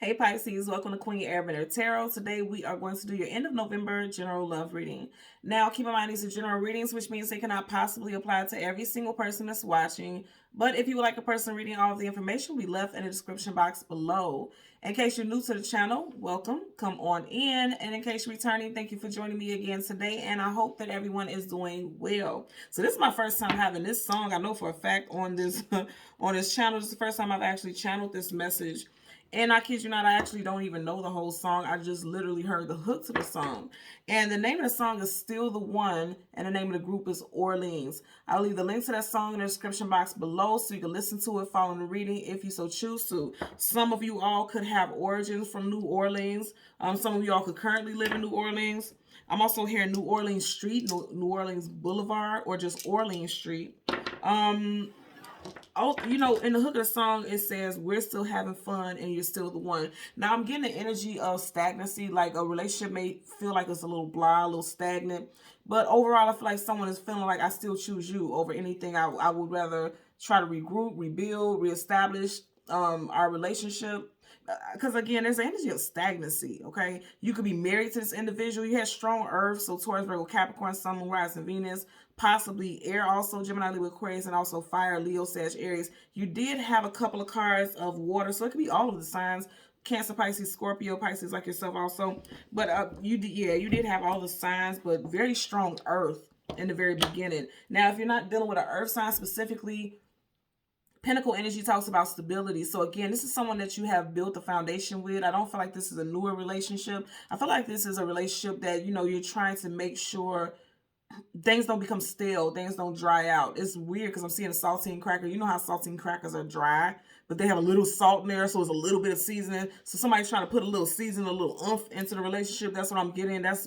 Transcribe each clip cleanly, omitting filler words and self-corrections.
Hey Pisces, welcome to Queen Airbender Tarot. Today we are going to do your end of November general love reading. Now keep in mind these are general readings, which means they cannot possibly apply to every single person that's watching. But if you would like a person reading, all of the information will be left in the description box below. In case you're new to the channel, welcome, come on in. And in case you're returning, thank you for joining me again today. And I hope that everyone is doing well. So this is my first time having this song. I know for a fact on this on this channel. This is the first time I've actually channeled this message. And I kid you not, I actually don't even know the whole song. I just literally heard the hook to the song. And the name of the song is Still the One, and the name of the group is Orleans. I'll leave the link to that song in the description box below so you can listen to it following the reading if you so choose to. Some of you all could have origins from New Orleans. Some of you all could currently live in New Orleans. I'm also here in New Orleans Street, New Orleans Boulevard, or just Orleans Street. Oh, you know, in the hook of the song, it says, we're still having fun and you're still the one. Now, I'm getting the energy of stagnancy, like a relationship may feel like it's a little blah, a little stagnant. But overall, I feel like someone is feeling like I still choose you over anything. I would rather try to regroup, rebuild, reestablish our relationship. Because again, there's an energy of stagnancy, okay? You could be married to this individual. You had strong earth, so Taurus, Virgo, Capricorn, Sun, Moon, Rising, Venus, possibly air also, Gemini, Libra, Aquarius, and also fire, Leo, Sag, Aries. You did have a couple of cards of water, so it could be all of the signs. Cancer, Pisces, Scorpio, Pisces like yourself also. But you did have all the signs, but very strong earth in the very beginning. Now, if you're not dealing with an earth sign specifically, Pentacle energy talks about stability. So again, this is someone that you have built a foundation with. I don't feel like this is a newer relationship. I feel like this is a relationship that, you know, you're trying to make sure things don't become stale, things don't dry out. It's weird because I'm seeing a saltine cracker. You know how saltine crackers are dry, but they have a little salt in there, so it's a little bit of seasoning. So somebody's trying to put a little seasoning, a little oomph into the relationship. That's what I'm getting. That's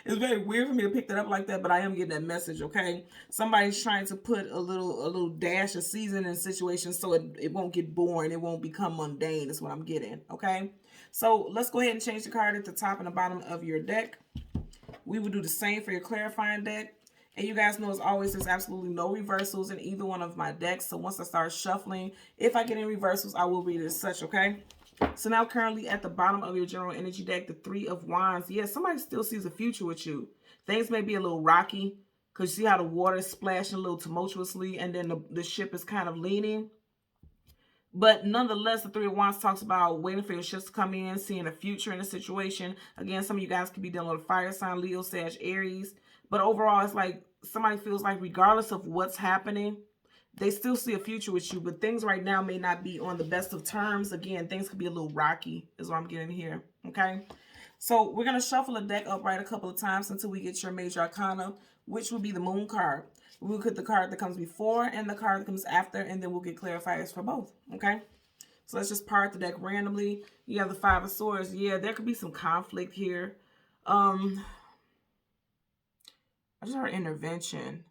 it's very weird for me to pick that up like that, but I am getting that message, okay? Somebody's trying to put a little dash of seasoning in situations so it won't get boring, it won't become mundane, is what I'm getting, okay? So let's go ahead and change the card at the top and the bottom of your deck. We will do the same for your clarifying deck. And you guys know, as always, there's absolutely no reversals in either one of my decks. So once I start shuffling, if I get any reversals, I will read it as such, okay? So now currently at the bottom of your general energy deck, the Three of Wands. Yeah, somebody still sees a future with you. Things may be a little rocky because you see how the water is splashing a little tumultuously and then the ship is kind of leaning. But nonetheless, the Three of Wands talks about waiting for your ships to come in, seeing a future in a situation. Again, some of you guys could be dealing with a fire sign, Leo, Sag, Aries. But overall, it's like somebody feels like regardless of what's happening, they still see a future with you. But things right now may not be on the best of terms. Again, things could be a little rocky is what I'm getting here, okay? So we're going to shuffle the deck upright a couple of times until we get your major arcana, which will be the Moon card. We'll get the card that comes before and the card that comes after, and then we'll get clarifiers for both, okay? So let's just part the deck randomly. You have the Five of Swords. Yeah, there could be some conflict here. I just heard intervention.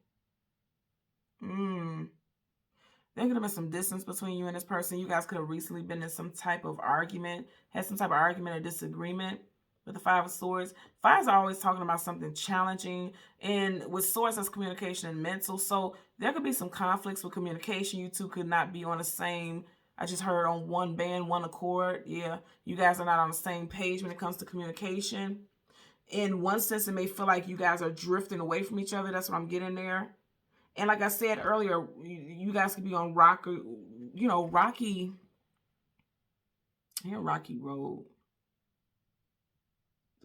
There could have been some distance between you and this person. You guys could have recently been in some type of argument, had some type of argument or disagreement. With the Five of Swords, fives are always talking about something challenging, and with swords, that's communication and mental. So there could be some conflicts with communication. You two could not be on the same, I just heard, on one band, one accord. Yeah, you guys are not on the same page when it comes to communication. In one sense, it may feel like you guys are drifting away from each other. That's what I'm getting there. And like I said earlier, you guys could be on rocky road.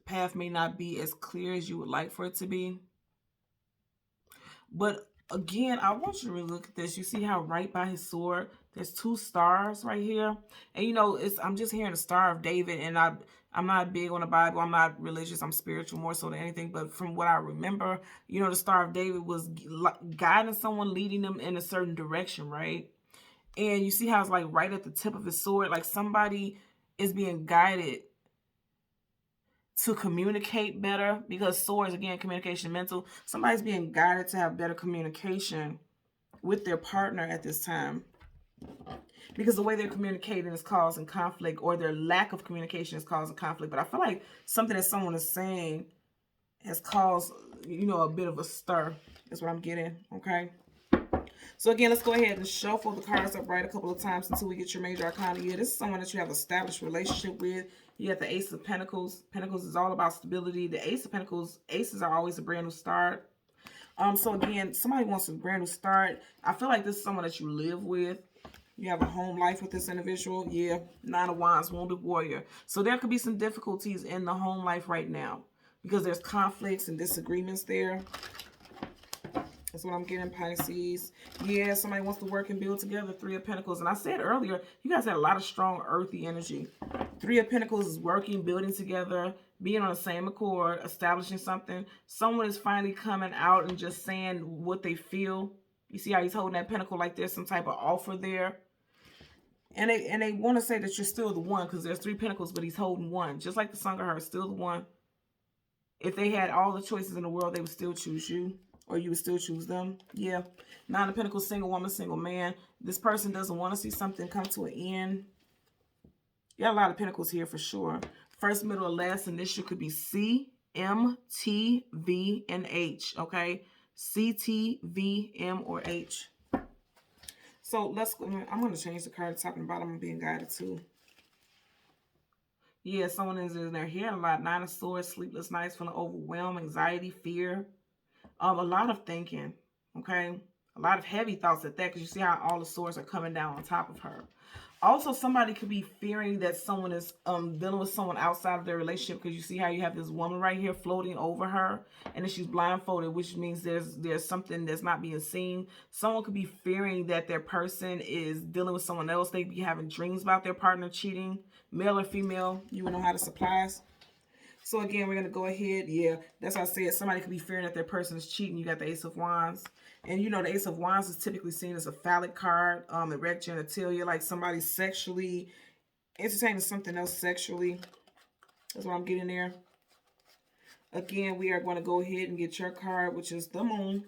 Path may not be as clear as you would like for it to be. But again, I want you to really look at this. You see how right by his sword, there's two stars right here. And you know, I'm just hearing the Star of David, and I'm not big on the Bible. I'm not religious. I'm spiritual more so than anything. But from what I remember, you know, the Star of David was guiding someone, leading them in a certain direction, right? And you see how it's like right at the tip of his sword, like somebody is being guided to communicate better, because swords, again, communication, mental. Somebody's being guided to have better communication with their partner at this time, because the way they're communicating is causing conflict, or their lack of communication is causing conflict. But I feel like something that someone is saying has caused, you know, a bit of a stir is what I'm getting, okay? So again, let's go ahead and shuffle the cards upright a couple of times until we get your major arcana. Yeah, this is someone that you have an established relationship with. You have the Ace of Pentacles. Pentacles is all about stability. The Ace of Pentacles, aces are always a brand new start. So again, somebody wants a brand new start. I feel like this is someone that you live with. You have a home life with this individual. Yeah, Nine of Wands, Wounded Warrior. So there could be some difficulties in the home life right now because there's conflicts and disagreements there. That's what I'm getting, Pisces. Yeah, somebody wants to work and build together. Three of Pentacles. And I said earlier, you guys had a lot of strong earthy energy. Three of Pentacles is working, building together, being on the same accord, establishing something. Someone is finally coming out and just saying what they feel. You see how he's holding that pentacle like there's some type of offer there. And they want to say that you're still the one because there's three pentacles, but he's holding one. Just like the Song of Her, still the one. If they had all the choices in the world, they would still choose you. Or you would still choose them. Yeah. Nine of Pentacles, single woman, single man. This person doesn't want to see something come to an end. You got a lot of pentacles here for sure. First, middle, or last initial could be C, M, T, V, and H. Okay? C, T, V, M, or H. So let's go. I'm going to change the card top and bottom. I'm being guided too. Yeah, someone is in their head a lot. Nine of Swords, sleepless nights, feeling overwhelmed, anxiety, fear. A lot of thinking, okay? A lot of heavy thoughts at that because you see how all the swords are coming down on top of her. Also, somebody could be fearing that someone is dealing with someone outside of their relationship because you see how you have this woman right here floating over her and then she's blindfolded, which means there's something that's not being seen. Someone could be fearing that their person is dealing with someone else. They be having dreams about their partner cheating, male or female. You would know how to supply us. So again, we're going to go ahead. Yeah, that's what I said. Somebody could be fearing that their person is cheating. You got the Ace of Wands. And you know, the Ace of Wands is typically seen as a phallic card. Erect genitalia, like somebody sexually entertaining something else sexually. That's what I'm getting there. Again, we are going to go ahead and get your card, which is the Moon.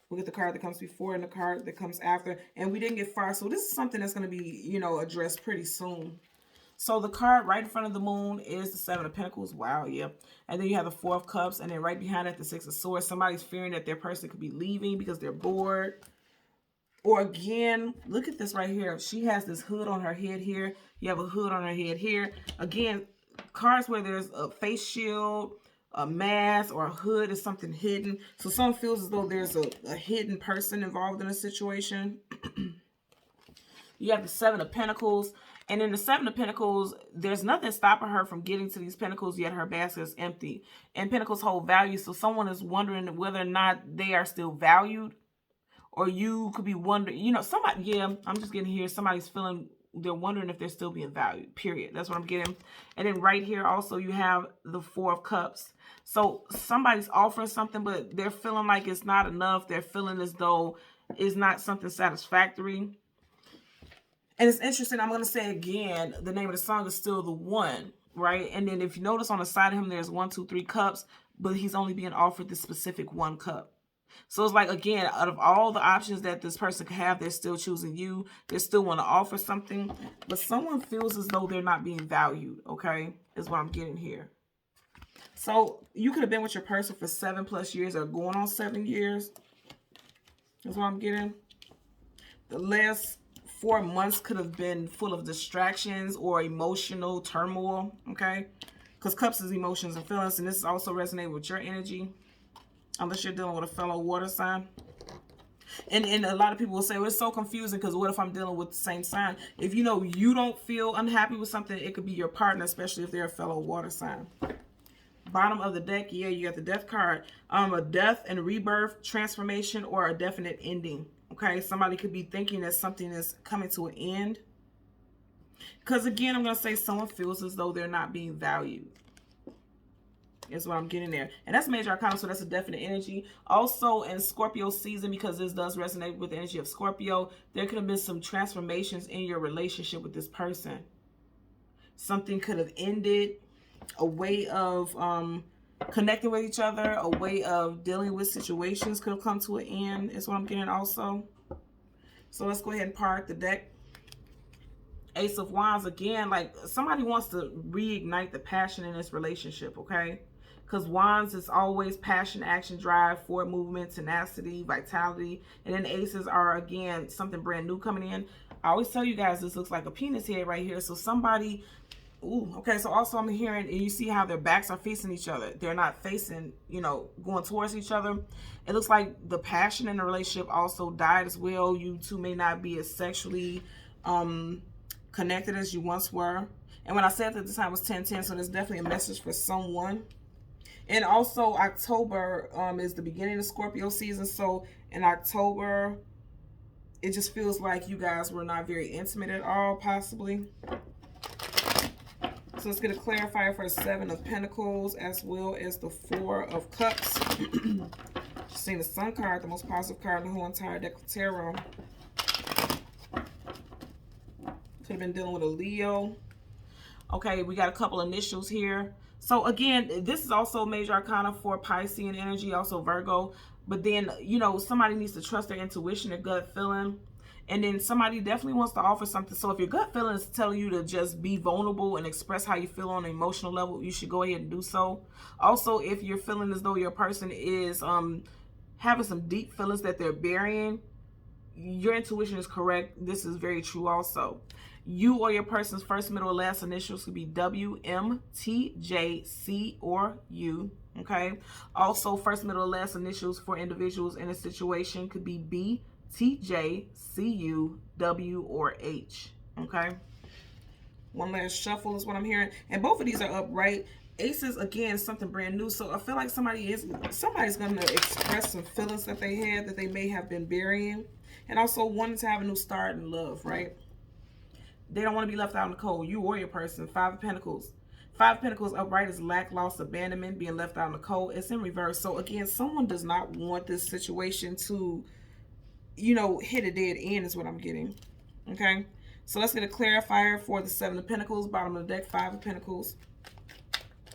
We'll get the card that comes before and the card that comes after. And we didn't get far. So this is something that's going to be, you know, addressed pretty soon. So the card right in front of the Moon is the Seven of Pentacles. Wow, yeah. And then you have the Four of Cups. And then right behind it, the Six of Swords. Somebody's fearing that their person could be leaving because they're bored. Or again, look at this right here. She has this hood on her head here. You have a hood on her head here. Again, cards where there's a face shield, a mask, or a hood is something hidden. So someone feels as though there's a hidden person involved in a situation. You have the Seven of Pentacles. And in the Seven of Pentacles, there's nothing stopping her from getting to these pentacles, yet her basket is empty. And pentacles hold value, so someone is wondering whether or not they are still valued. Or you could be wondering, you know, somebody, yeah, I'm just getting here. Somebody's feeling, they're wondering if they're still being valued, period. That's what I'm getting. And then right here also you have the Four of Cups. So somebody's offering something, but they're feeling like it's not enough. They're feeling as though it's not something satisfactory. And it's interesting, I'm going to say again, the name of the song is still the one, right? And then if you notice on the side of him, there's 1, 2, 3 cups, but he's only being offered this specific one cup. So it's like, again, out of all the options that this person could have, they're still choosing you. They still want to offer something, but someone feels as though they're not being valued, okay? Is what I'm getting here. So you could have been with your person for 7+ years or going on 7 years. That's what I'm getting. The last 4 months could have been full of distractions or emotional turmoil, okay? Because cups is emotions and feelings, and this is also resonating with your energy, unless you're dealing with a fellow water sign. And a lot of people will say, well, it's so confusing because what if I'm dealing with the same sign? If you know you don't feel unhappy with something, it could be your partner, especially if they're a fellow water sign. Bottom of the deck, yeah, you got the Death card. A death and rebirth, transformation, or a definite ending. Okay, somebody could be thinking that something is coming to an end. Because again, I'm going to say someone feels as though they're not being valued. Is what I'm getting there. And that's major arcana, so that's a definite energy. Also in Scorpio season, because this does resonate with the energy of Scorpio, there could have been some transformations in your relationship with this person. Something could have ended. A way of connecting with each other, a way of dealing with situations could have come to an end, is what I'm getting also. So let's go ahead and park the deck. Ace of Wands, again, like somebody wants to reignite the passion in this relationship, okay? because Wands is always passion, action, drive, forward movement, tenacity, vitality. And then aces are, again, something brand new coming in. I always tell you guys this looks like a penis head right here. So somebody, ooh, okay, so also I'm hearing, and you see how their backs are facing each other. They're not facing, you know, going towards each other. It looks like the passion in the relationship also died as well. You two may not be as sexually connected as you once were. And when I said that the time was 10-10, so there's definitely a message for someone. And also October is the beginning of Scorpio season. So in October, it just feels like you guys were not very intimate at all, possibly. So let's get a clarifier for the 7 of Pentacles as well as the 4 of Cups. Seeing the Sun card, the most positive card in the whole entire deck of tarot. Could have been dealing with a Leo. Okay, we got a couple initials here. So again, this is also major arcana for Piscean energy, also Virgo. But then, you know, somebody needs to trust their intuition, their gut feeling. And then somebody definitely wants to offer something. So if your gut feeling is telling you to just be vulnerable and express how you feel on an emotional level, you should go ahead and do so. Also, if you're feeling as though your person is having some deep feelings that they're burying, your intuition is correct. This is very true also. You or your person's first, middle, or last initials could be W, M, T, J, C, or U. Okay. Also, first, middle, or last initials for individuals in a situation could be B, T, J, C, U, W, or H. Okay. One last shuffle is what I'm hearing. And both of these are upright. Aces, again, something brand new. So I feel like somebody's going to express some feelings that they had that they may have been burying. And also wanting to have a new start in love, right? They don't want to be left out in the cold. You or your person. 5 of Pentacles. 5 of Pentacles upright is lack, loss, abandonment, being left out in the cold. It's in reverse. So again, someone does not want this situation to, you know, hit a dead end is what I'm getting. Okay. So let's get a clarifier for the 7 of Pentacles. Bottom of the deck, 5 of Pentacles.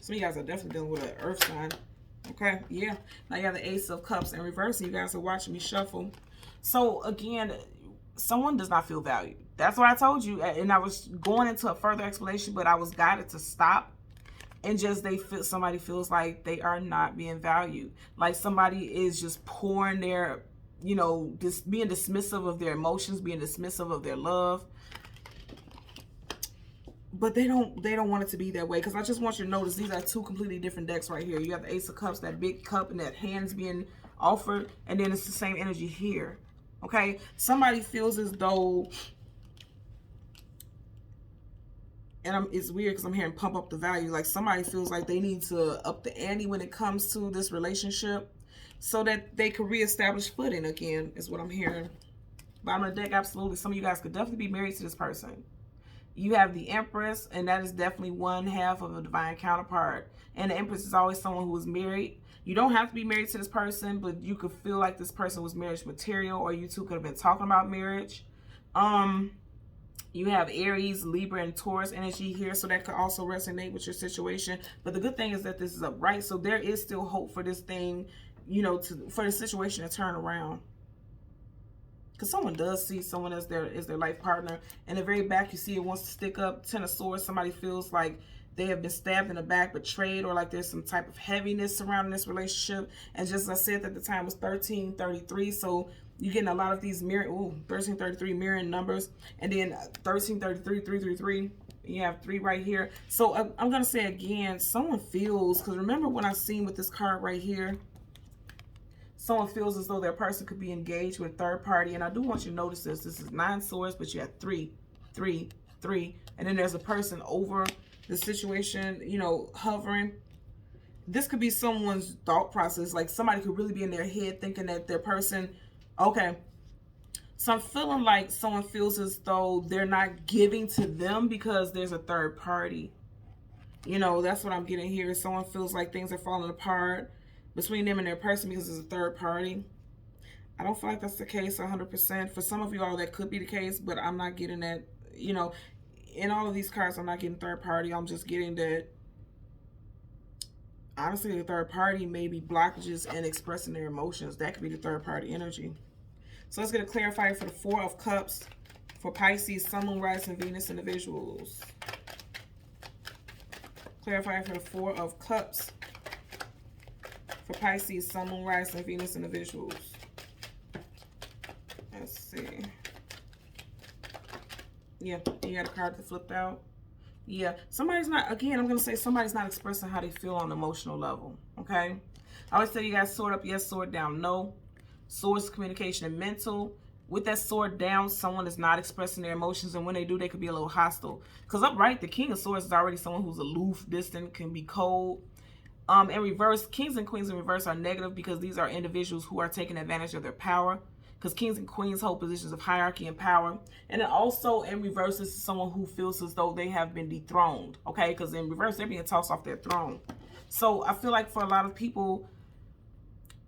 Some of you guys are definitely dealing with an earth sign. Okay. Yeah. Now you have the Ace of Cups in reverse and you guys are watching me shuffle. So again, someone does not feel valued. That's what I told you. And I was going into a further explanation, but I was guided to stop. And just somebody feels like they are not being valued. Like somebody is just pouring their, you know, being dismissive of their emotions, being dismissive of their love. But they don't want it to be that way. Because I just want you to notice these are 2 completely different decks right here. You have the Ace of Cups, that big cup, and that hand's being offered. And then it's the same energy here. Okay? Somebody feels as though, and it's weird because I'm hearing pump up the value. Like somebody feels like they need to up the ante when it comes to this relationship so that they can reestablish footing again, is what I'm hearing. Bottom of the deck, absolutely. Some of you guys could definitely be married to this person. You have the Empress, and that is definitely one half of a divine counterpart. And the Empress is always someone who is married. You don't have to be married to this person, but you could feel like this person was marriage material, or you two could have been talking about marriage. You have Aries, Libra, and Taurus energy here, so that could also resonate with your situation. But the good thing is that this is upright, so there is still hope for this thing, you know, for the situation to turn around. Because someone does see someone as their life partner. In the very back, you see it wants to stick up. 10 of Swords, somebody feels like they have been stabbed in the back, betrayed, or like there's some type of heaviness surrounding this relationship. And just as I said, at the time was 1333, so you're getting a lot of these mirror, 1333 mirroring numbers, and then 1333, 333. You have 3 right here. So I'm going to say again, someone feels, because remember when I seen with this card right here, someone feels as though their person could be engaged with third party. And I do want you to notice this. This is 9 swords, but you have 3, 3, 3. And then there's a person over the situation, you know, hovering. This could be someone's thought process. Like somebody could really be in their head thinking that their person, okay. So I'm feeling like someone feels as though they're not giving to them because there's a third party. You know, that's what I'm getting here. Someone feels like things are falling apart between them and their person because there's a third party. I don't feel like that's the case 100%. For some of you all, that could be the case, but I'm not getting that. You know, in all of these cards, I'm not getting third party. I'm just getting that, honestly, the third party may be blockages in expressing their emotions. That could be the third party energy. So let's get a clarifier for the 4 of Cups for Pisces, Sun, Moon, Rising, Venus individuals. Clarifier for the 4 of Cups For Pisces, Sun, Moon, Rising, Venus individuals. Let's see. Yeah, you got a card that flipped out. Yeah, somebody's not, again, I'm going to say somebody's not expressing how they feel on an emotional level, okay? I always say you guys sword up, yes, sword down, no. Swords, communication, and mental. With that sword down, someone is not expressing their emotions, and when they do, they could be a little hostile. Because upright, the King of Swords is already someone who's aloof, distant, can be cold. In reverse, Kings and Queens in reverse are negative because these are individuals who are taking advantage of their power. Because Kings and Queens hold positions of hierarchy and power. And then also in reverse, this is someone who feels as though they have been dethroned. Okay, because in reverse, they're being tossed off their throne. So I feel like for a lot of people,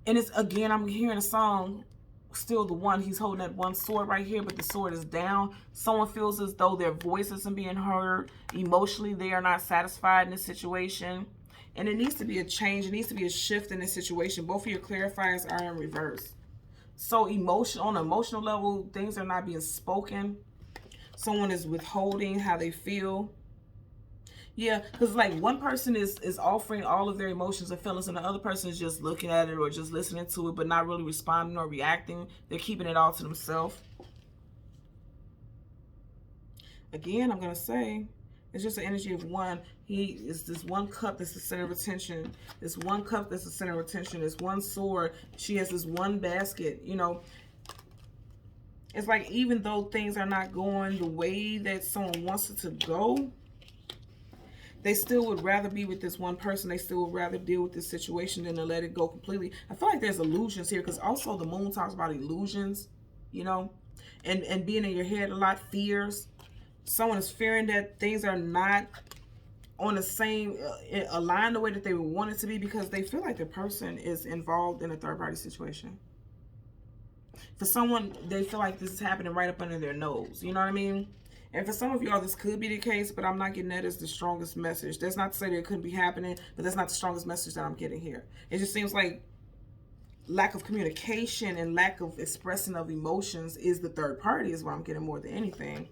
and it's, again, I'm hearing a song, still the one, he's holding that one sword right here, but the sword is down. Someone feels as though their voice isn't being heard. Emotionally, they are not satisfied in this situation. And it needs to be a change. It needs to be a shift in this situation. Both of your clarifiers are in reverse. So on an emotional level, things are not being spoken. Someone is withholding how they feel. Yeah, because like one person is offering all of their emotions and feelings, and the other person is just looking at it or just listening to it, but not really responding or reacting. They're keeping it all to themselves. Again, I'm going to say, it's just the energy of one. He is this one cup that's the center of attention. This one cup that's the center of attention. This one sword. She has this one basket. You know, it's like even though things are not going the way that someone wants it to go, they still would rather be with this one person. They still would rather deal with this situation than to let it go completely. I feel like there's illusions here because also the moon talks about illusions, you know, and being in your head a lot, fears. Someone is fearing that things are not on the same, aligned the way that they would want it to be because they feel like the person is involved in a third-party situation. For someone, they feel like this is happening right up under their nose. You know what I mean? And for some of y'all, this could be the case, but I'm not getting that as the strongest message. That's not to say that it couldn't be happening, but that's not the strongest message that I'm getting here. It just seems like lack of communication and lack of expressing of emotions is the third party is what I'm getting more than anything.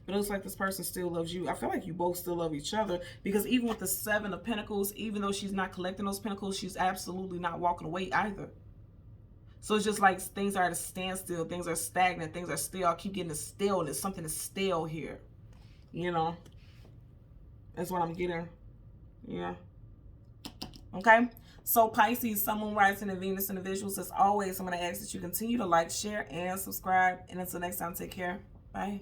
But it looks like this person still loves you. I feel like you both still love each other because even with the Seven of Pentacles, even though she's not collecting those pentacles, she's absolutely not walking away either. So it's just like things are at a standstill. Things are stagnant. Things are still. I keep getting a stillness. Something is stale here. You know. That's what I'm getting. Yeah. Okay. So Pisces, Sun, Moon, Rising, and Venus individuals, as always, I'm going to ask that you continue to like, share, and subscribe. And until next time, take care. Bye.